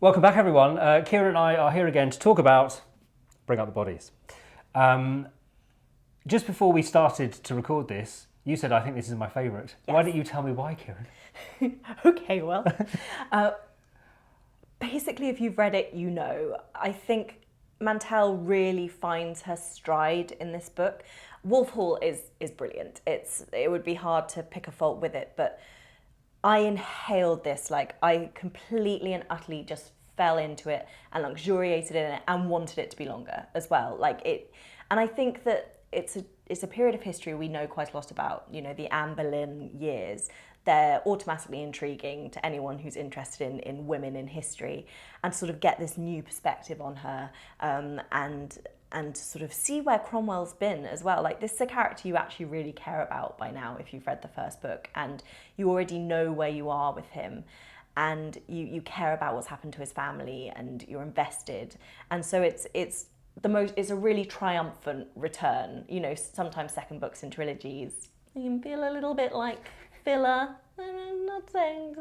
Welcome back, everyone. Kiran and I are here again to talk about Bring Up the Bodies. Just before we started to record this, you said, I think this is my favourite. Yes. Why don't you tell me why, Kiran? Okay, well, basically, if you've read it, you know. I think Mantel really finds her stride in this book. Wolf Hall is brilliant. It would be hard to pick a fault with it, but I inhaled this. Like, I completely and utterly just fell into it and luxuriated in it and wanted it to be longer as well. And I think that it's a period of history we know quite a lot about. You know, the Anne Boleyn years. They're automatically intriguing to anyone who's interested in women in history, and sort of get this new perspective on her, and sort of see where Cromwell's been as well. Like, this is a character you actually really care about by now if you've read the first book, and you already know where you are with him, and you care about what's happened to his family, and you're invested. And so it's a really triumphant return. You know, sometimes second books in trilogies, you can feel a little bit like filler. I'm not saying,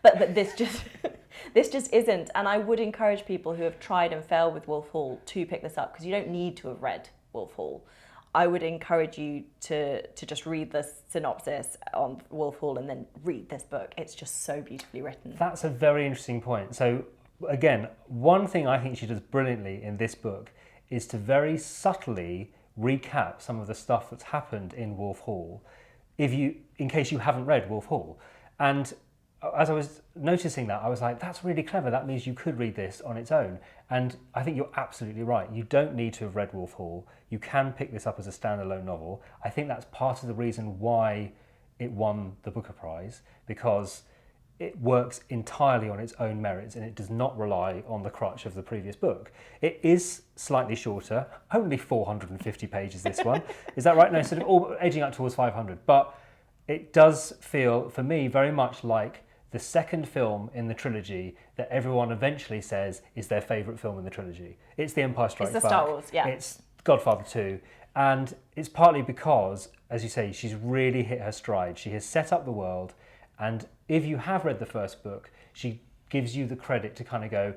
but this just isn't. And I would encourage people who have tried and failed with Wolf Hall to pick this up, because you don't need to have read Wolf Hall. I would encourage you to just read the synopsis on Wolf Hall and then read this book. It's just so beautifully written. That's a very interesting point. So again, one thing I think she does brilliantly in this book is to very subtly recap some of the stuff that's happened in Wolf Hall, in case you haven't read Wolf Hall. And as I was noticing that, I was like, that's really clever. That means you could read this on its own. And I think you're absolutely right. You don't need to have read Wolf Hall. You can pick this up as a standalone novel. I think that's part of the reason why it won the Booker Prize, because it works entirely on its own merits and it does not rely on the crutch of the previous book. It is slightly shorter, only 450 pages this one. Is that right? No, sort of edging up towards 500. But it does feel, for me, very much like the second film in the trilogy that everyone eventually says is their favourite film in the trilogy. It's The Empire Strikes Back. It's the Star Wars, yeah. It's Godfather 2. And it's partly because, as you say, she's really hit her stride. She has set up the world. And if you have read the first book, she gives you the credit to kind of go,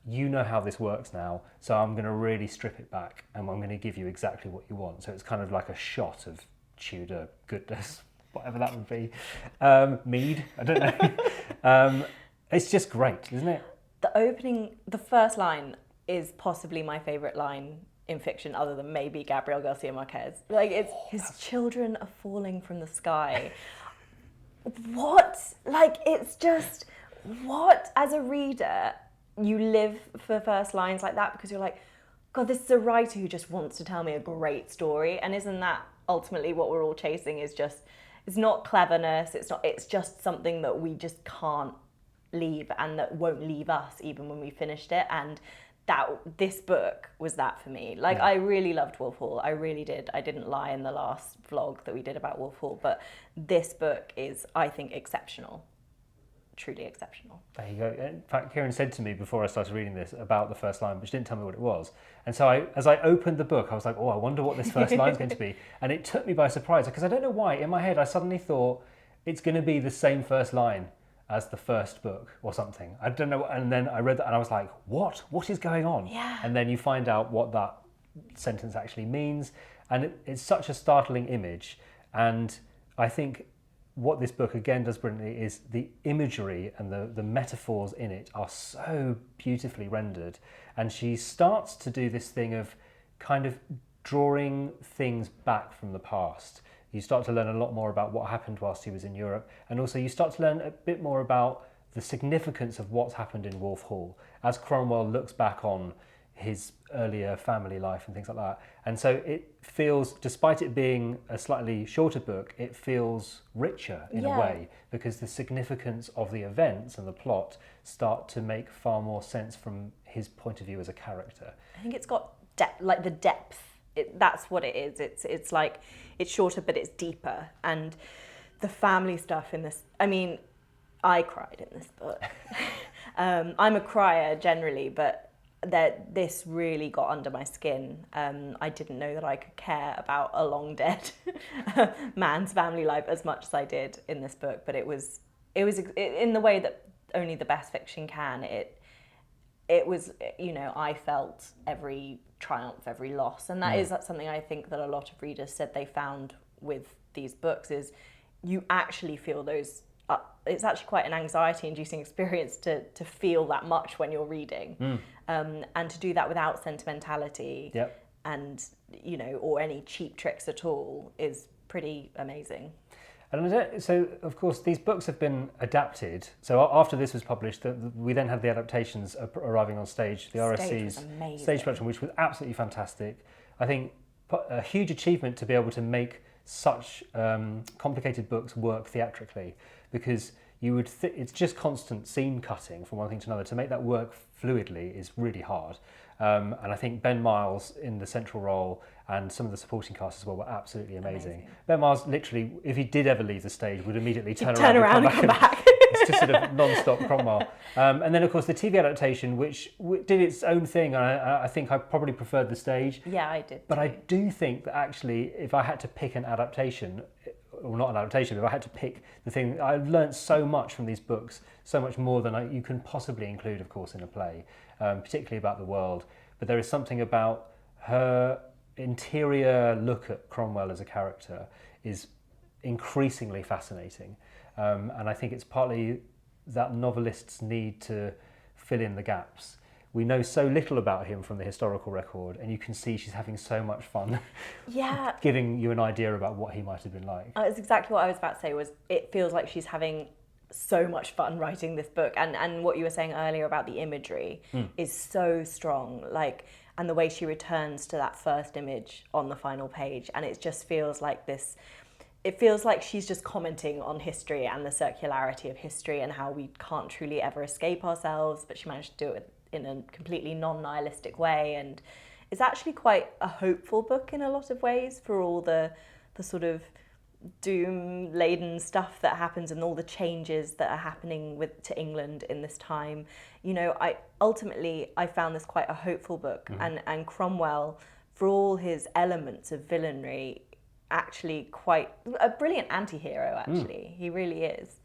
you know how this works now, so I'm going to really strip it back and I'm going to give you exactly what you want. So it's kind of like a shot of Tudor goodness, whatever that would be. Mead, I don't know. It's just great, isn't it? The first line is possibly my favourite line in fiction, other than maybe Gabriel Garcia Marquez. Like, it's his children are falling from the sky. What? Like, it's just, what? As a reader, you live for first lines like that, because you're like, God, this is a writer who just wants to tell me a great story. And isn't that ultimately what we're all chasing? It's not cleverness. It's just something that we just can't leave, and that won't leave us even when we finished it. And this book was that for me. Like, yeah. I really loved Wolf Hall. I really did. I didn't lie in the last vlog that we did about Wolf Hall, but this book is, I think, exceptional. Truly exceptional. There you go. In fact, Kiran said to me before I started reading this about the first line, but she didn't tell me what it was. And so as I opened the book, I was like, oh, I wonder what this first line is going to be. And it took me by surprise, because I don't know why. In my head, I suddenly thought it's going to be the same first line as the first book or something. I don't know. And then I read that and I was like, what? What is going on? Yeah. And then you find out what that sentence actually means. And it's such a startling image. And I think what this book again does brilliantly is the imagery and the metaphors in it are so beautifully rendered. And she starts to do this thing of kind of drawing things back from the past. You start to learn a lot more about what happened whilst he was in Europe, and also you start to learn a bit more about the significance of what's happened in Wolf Hall as Cromwell looks back on his earlier family life and things like that. And so it feels, despite it being a slightly shorter book, it feels richer in a way, because the significance of the events and the plot start to make far more sense from his point of view as a character. I think it's got depth, like the depth. That's what it is. It's like, it's shorter, but it's deeper. And the family stuff in this, I mean, I cried in this book. I'm a crier generally, but this really got under my skin. I didn't know that I could care about a long dead man's family life as much as I did in this book, but it was in the way that only the best fiction can. it was, you know, I felt every triumph, every loss. And that is something I think that a lot of readers said they found with these books, is you actually feel those. It's actually quite an anxiety-inducing experience to feel that much when you're reading, and to do that without sentimentality, and, you know, or any cheap tricks at all, is pretty amazing. And so, of course, these books have been adapted. So after this was published, we then had the adaptations arriving on stage, the RSC's stage production, which was absolutely fantastic. I think a huge achievement to be able to make such complicated books work theatrically, because you would it's just constant scene cutting from one thing to another. To make that work fluidly is really hard. And I think Ben Miles in the central role and some of the supporting cast as well were absolutely amazing. Ben Miles, literally, if he did ever leave the stage, would immediately turn around and come back. It's just sort of non-stop Cromwell. And then, of course, the TV adaptation, which did its own thing. And I think I probably preferred the stage. Yeah, I did. But I do think that actually, if I had to pick an adaptation, or not an adaptation, but if I had to pick the thing, I've learned so much from these books, so much more than you can possibly include, of course, in a play, particularly about the world. But there is something about her interior look at Cromwell as a character is increasingly fascinating. And I think it's partly that novelists need to fill in the gaps. We know so little about him from the historical record, and you can see she's having so much fun giving you an idea about what he might have been like. That's exactly what I was about to say, was it feels like she's having so much fun writing this book, and what you were saying earlier about the imagery is so strong, like, and the way she returns to that first image on the final page, and it just feels like this. It feels like she's just commenting on history and the circularity of history and how we can't truly ever escape ourselves, but she managed to do it in a completely non-nihilistic way, and it's actually quite a hopeful book in a lot of ways for all the sort of doom-laden stuff that happens and all the changes that are happening to England in this time. You know, I found this quite a hopeful book, and Cromwell, for all his elements of villainy, actually quite a brilliant anti-hero, actually. He really is.